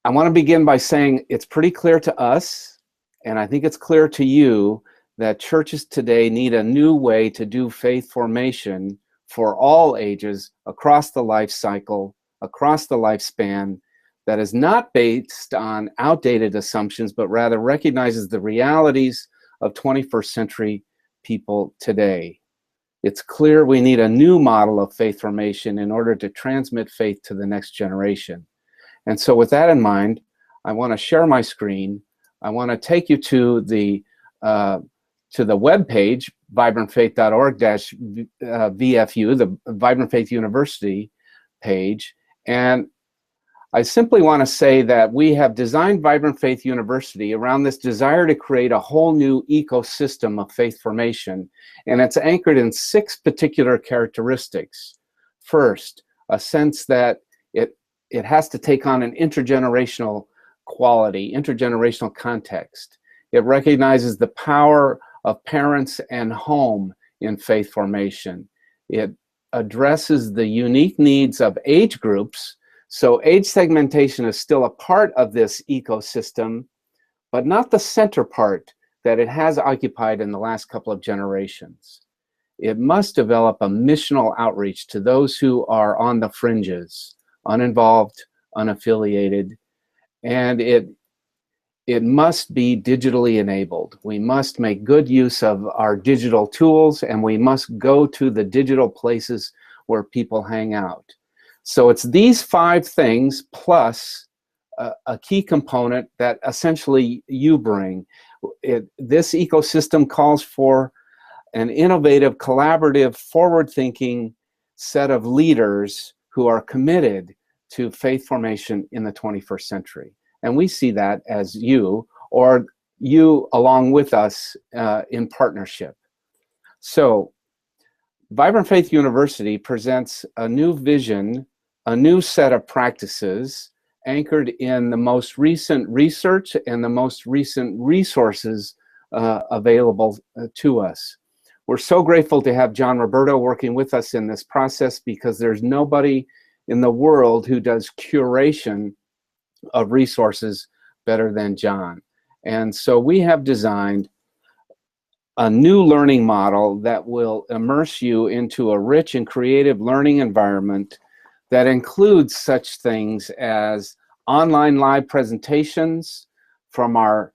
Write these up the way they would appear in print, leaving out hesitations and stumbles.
I want to begin by saying it's pretty clear to us, and I think it's clear to you, that churches today need a new way to do faith formation for all ages across the life cycle, across the lifespan, that is not based on outdated assumptions, but rather recognizes the realities of 21st century people today. It's clear we need a new model of faith formation in order to transmit faith to the next generation. And so with that in mind, I want to share my screen. I want to take you to the web page, vibrantfaith.org-VFU, the Vibrant Faith University page. And I simply want to say that we have designed Vibrant Faith University around this desire to create a whole new ecosystem of faith formation. And it's anchored in 6 particular characteristics. First, a sense that it has to take on an intergenerational quality, intergenerational context. It recognizes the power of parents and home in faith formation. It addresses the unique needs of age groups. So age segmentation is still a part of this ecosystem, but not the center part that it has occupied in the last couple of generations. It must develop a missional outreach to those who are on the fringes, uninvolved, unaffiliated, and it must be digitally enabled. We must make good use of our digital tools, and we must go to the digital places where people hang out. So it's these 5 things plus a key component that essentially you bring. This ecosystem calls for an innovative, collaborative, forward-thinking set of leaders who are committed to faith formation in the 21st century. And we see that as you, or you along with us in partnership. So Vibrant Faith University presents a new vision, a new set of practices anchored in the most recent research and the most recent resources available to us. We're so grateful to have John Roberto working with us in this process, because there's nobody in the world who does curation of resources better than John. And so we have designed a new learning model that will immerse you into a rich and creative learning environment that includes such things as online live presentations from our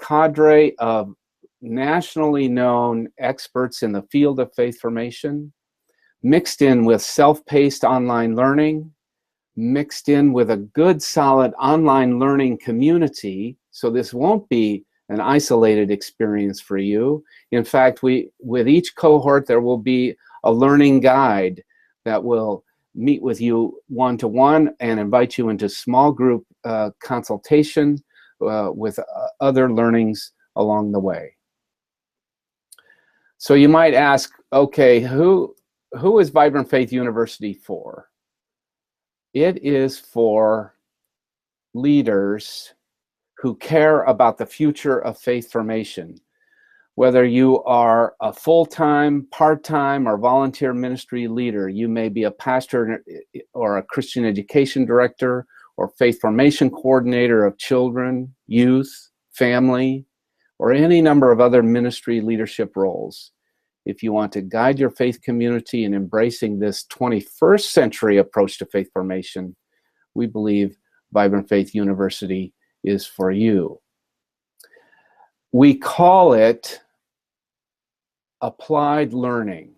cadre of nationally known experts in the field of faith formation, mixed in with self-paced online learning, mixed in with a good, solid online learning community. So this won't be an isolated experience for you. In fact, with each cohort, there will be a learning guide that will meet with you one-to-one and invite you into small group consultation with other learnings along the way. So you might ask, okay, who is Vibrant Faith University for? It is for leaders who care about the future of faith formation. Whether you are a full-time, part-time, or volunteer ministry leader, you may be a pastor or a Christian education director or faith formation coordinator of children, youth, family, or any number of other ministry leadership roles. If you want to guide your faith community in embracing this 21st century approach to faith formation, we believe Vibrant Faith University is for you. We call it applied learning.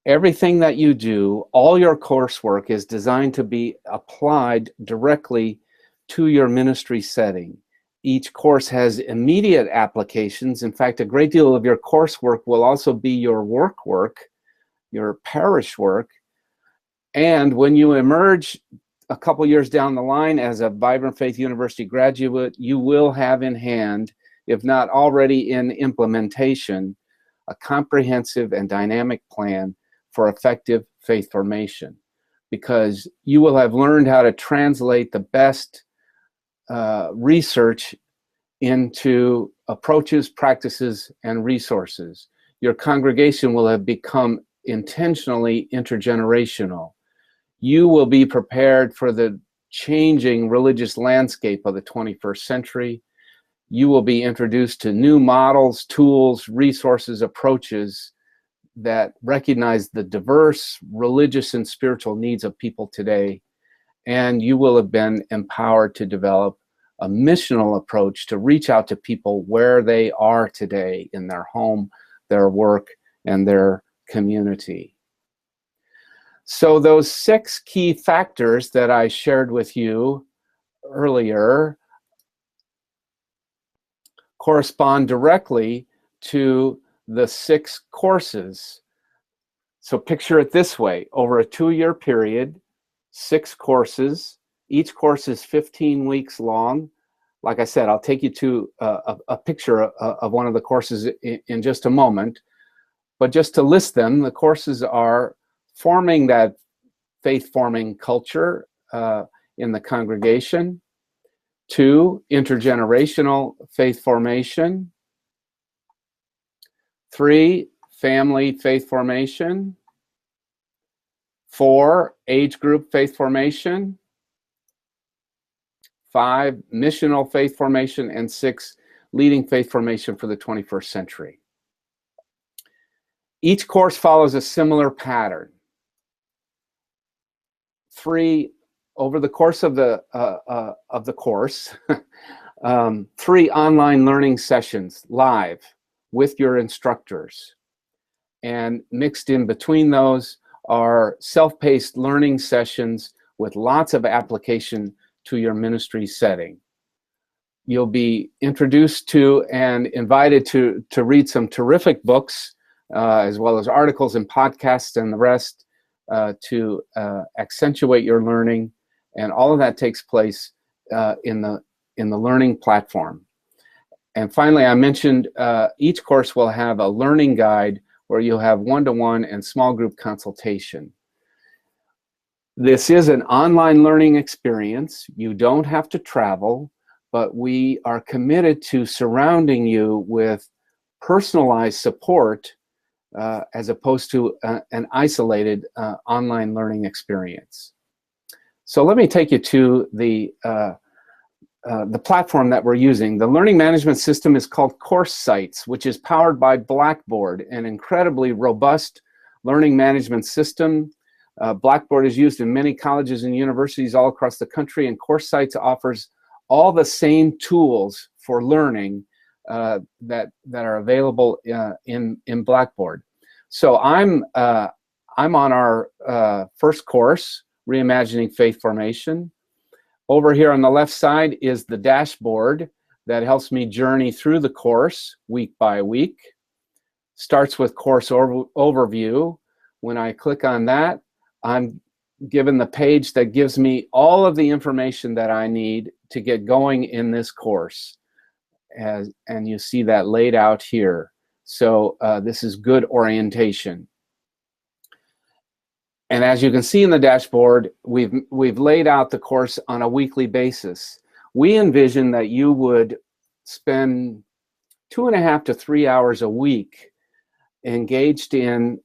Everything that you do, all your coursework, is designed to be applied directly to your ministry setting. Each course has immediate applications. In fact, a great deal of your coursework will also be your work, your parish work. And when you emerge a couple years down the line as a Vibrant Faith University graduate, you will have in hand, if not already in implementation, a comprehensive and dynamic plan for effective faith formation, because you will have learned how to translate the best research into approaches, practices, and resources. Your congregation will have become intentionally intergenerational. You will be prepared for the changing religious landscape of the 21st century. You will be introduced to new models, tools, resources, approaches that recognize the diverse religious and spiritual needs of people today. And you will have been empowered to develop a missional approach to reach out to people where they are today in their home, their work, and their community. So those 6 key factors that I shared with you earlier correspond directly to the 6 courses. So picture it this way: over a 2-year period, 6 courses. Each course is 15 weeks long. Like I said, I'll take you to a picture of one of the courses in just a moment. But just to list them, the courses are forming that faith-forming culture in the congregation. 2, intergenerational faith formation. 3, family faith formation. 4, age group faith formation. 5, missional faith formation. And 6, leading faith formation for the 21st century. Each course follows a similar pattern. 3, over the course of the course, 3 online learning sessions live with your instructors. And mixed in between those are self-paced learning sessions with lots of application to your ministry setting. You'll be introduced to and invited to read some terrific books, as well as articles and podcasts and the rest, to accentuate your learning. And all of that takes place in the learning platform. And finally, I mentioned each course will have a learning guide where you'll have one-to-one and small group consultation. This is an online learning experience. You don't have to travel, but we are committed to surrounding you with personalized support as opposed to an isolated online learning experience. So let me take you to the platform that we're using. The learning management system is called CourseSites, which is powered by Blackboard, an incredibly robust learning management system. Blackboard is used in many colleges and universities all across the country, and CourseSites offers all the same tools for learning that are available in Blackboard. So I'm on our first course, Reimagining Faith Formation. Over here on the left side is the dashboard that helps me journey through the course week by week. Starts with course overview. When I click on that, I'm given the page that gives me all of the information that I need to get going in this course. And you see that laid out here. So this is good orientation. And as you can see in the dashboard, we've laid out the course on a weekly basis. We envision that you would spend 2.5 to 3 hours a week engaged in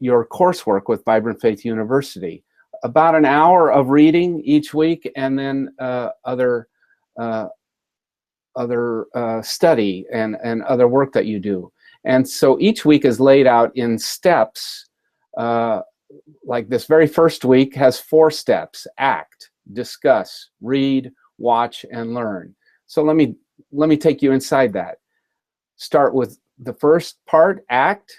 your coursework with Vibrant Faith University. About an hour of reading each week, and then other study and other work that you do. And so each week is laid out in steps. Like this very first week has 4 steps: act, discuss, read, watch, and learn. So let me take you inside that. Start with the first part, act.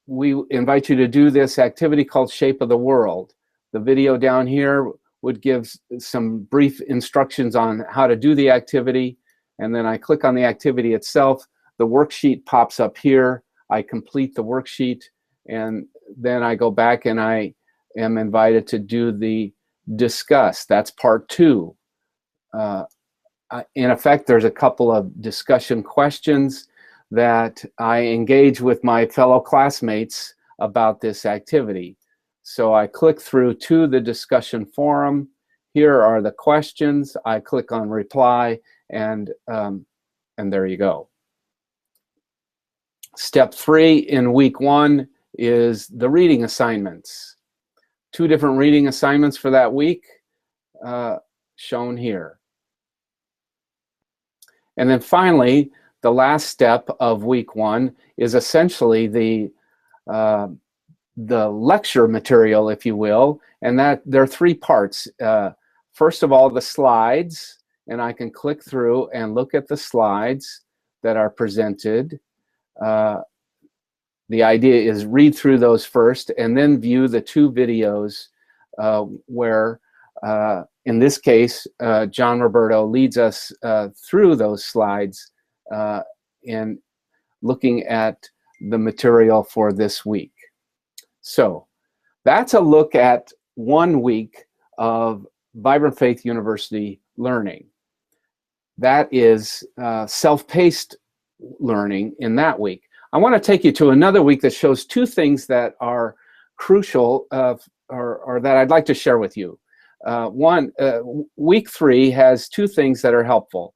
We invite you to do this activity called Shape of the World. The video down here would give some brief instructions on how to do the activity, and then I click on the activity itself. The worksheet pops up here. I complete the worksheet, and then I go back and I am invited to do the discuss. That's part 2. In effect, there's a couple of discussion questions that I engage with my fellow classmates about this activity. So I click through to the discussion forum. Here are the questions. I click on reply, and there you go. Step 3 in week 1 is the reading assignments. 2 different reading assignments for that week. shown here. And then finally, the last step of week 1 is essentially the lecture material, if you will, and that there are 3 parts. First of all, the slides, and I can click through and look at the slides that are presented. The idea is read through those first and then view the 2 videos where, in this case, John Roberto leads us through those slides in looking at the material for this week. So that's a look at 1 week of Vibrant Faith University learning. That is self-paced learning in that week. I want to take you to another week that shows 2 things that are crucial or that I'd like to share with you. Week 3 has 2 things that are helpful.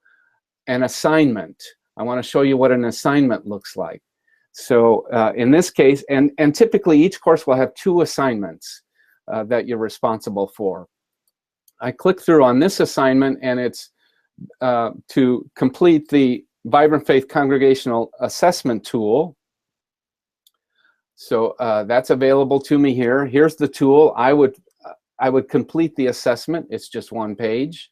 An assignment. I want to show you what an assignment looks like. So in this case, and typically each course will have 2 assignments that you're responsible for. I click through on this assignment, and it's to complete the Vibrant Faith Congregational Assessment Tool. So that's available to me here. Here's the tool. I would complete the assessment. It's just 1 page.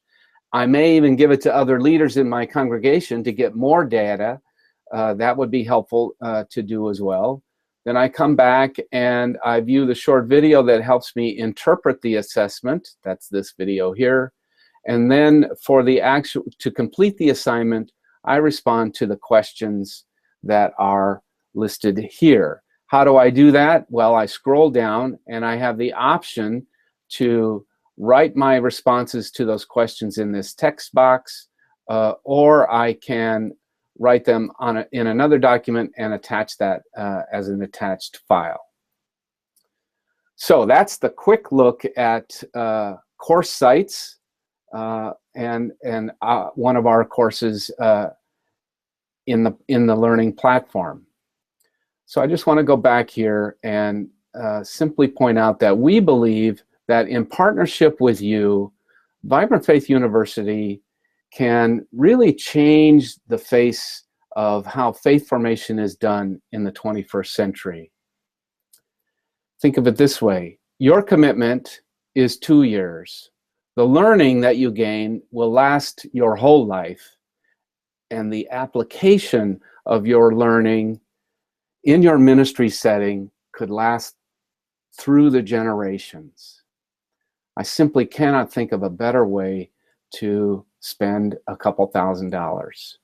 I may even give it to other leaders in my congregation to get more data. That would be helpful to do as well. Then I come back and I view the short video that helps me interpret the assessment. That's this video here. And then for the to complete the assignment, I respond to the questions that are listed here. How do I do that? Well, I scroll down and I have the option to write my responses to those questions in this text box, or I can write them in another document and attach that as an attached file. So that's the quick look at course sites and one of our courses in the learning platform. So I just want to go back here and simply point out that we believe that in partnership with you, Vibrant Faith University can really change the face of how faith formation is done in the 21st century. Think of it this way. Your commitment is 2 years. The learning that you gain will last your whole life, and the application of your learning in your ministry setting could last through the generations. I simply cannot think of a better way to spend a couple $1,000s.